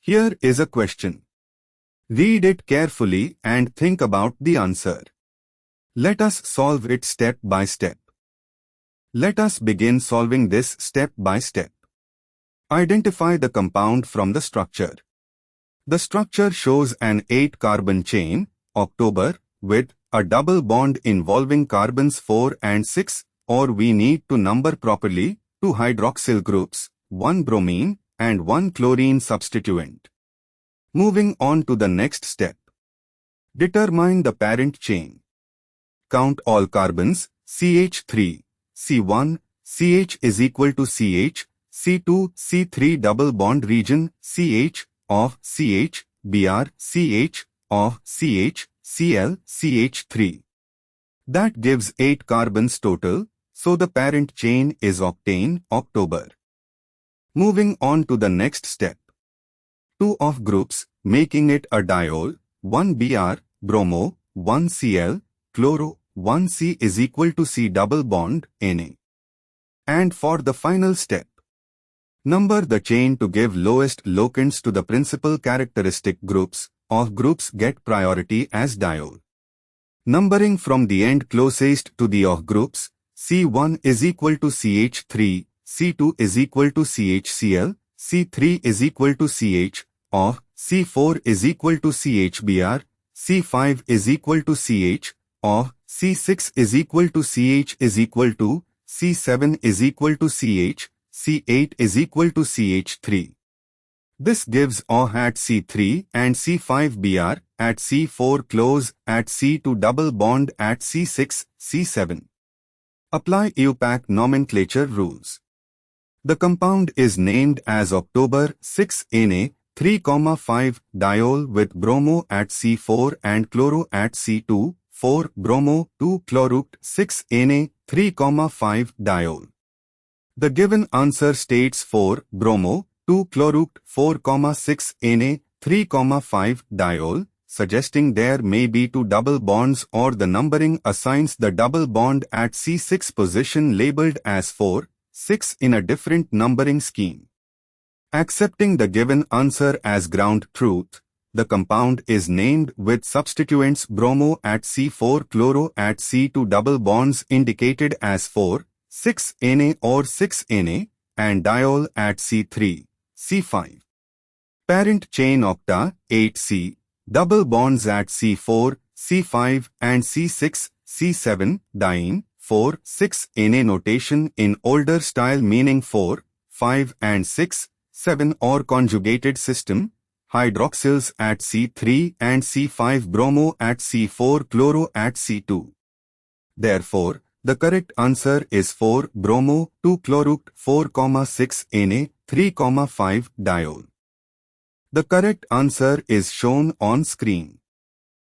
Here is a question. Read it carefully and think about the answer. Let us solve it step by step. Let us begin solving this step by step. Identify the compound from the structure. The structure shows an 8-carbon chain, October, with a double bond involving carbons 4 and 6, or we need to number properly, 2 hydroxyl groups, 1 bromine, and 1 chlorine substituent. Moving on to the next step. Determine the parent chain. Count all carbons, CH3, C1, CH is equal to CH, C2, C3 double bond region, CH, of CH, Br, CH, of CH, Cl, CH3. That gives 8 carbons total, so the parent chain is octane, October. Moving on to the next step. 2 of groups, making it a diol, 1 Br, bromo, 1 Cl, chloro, 1 C is equal to C double bond, Na. And for the final step, number the chain to give lowest locants to the principal characteristic groups. Of groups get priority as diol. Numbering from the end closest to the of groups, C1 is equal to CH3, C2 is equal to CHCl, C3 is equal to CH, of C4 is equal to CHBr, C5 is equal to CH, of C6 is equal to CH is equal to, C7 is equal to CH, C8 is equal to CH3. This gives OH at C3 and C5Br at C4 close at C2 double bond at C6, C7. Apply IUPAC nomenclature rules. The compound is named as October 6 Na 3,5 diol with bromo at C4 and chloro at C2, 4 bromo 2 chloroct 6 Na 3,5 diol. The given answer states 4 bromo 2 chloroct 4,6 Na 3,5 diol, suggesting there may be 2 double bonds, or the numbering assigns the double bond at C6 position labeled as 4, 6 in a different numbering scheme. Accepting the given answer as ground truth, the compound is named with substituents bromo at C4 chloro at C2 double bonds indicated as 4, 6 Na or 6 Na, and diol at C3, C5. Parent chain octa, 8C, double bonds at C4, C5 and C6, C7, diene, 4, 6 Na notation in older style meaning 4, 5 and 6, 7 or conjugated system, hydroxyls at C3 and C5 bromo at C4 chloro at C2. Therefore, the correct answer is 4 bromo 2 chloroct 4,6 Na 3,5 diol. The correct answer is shown on screen.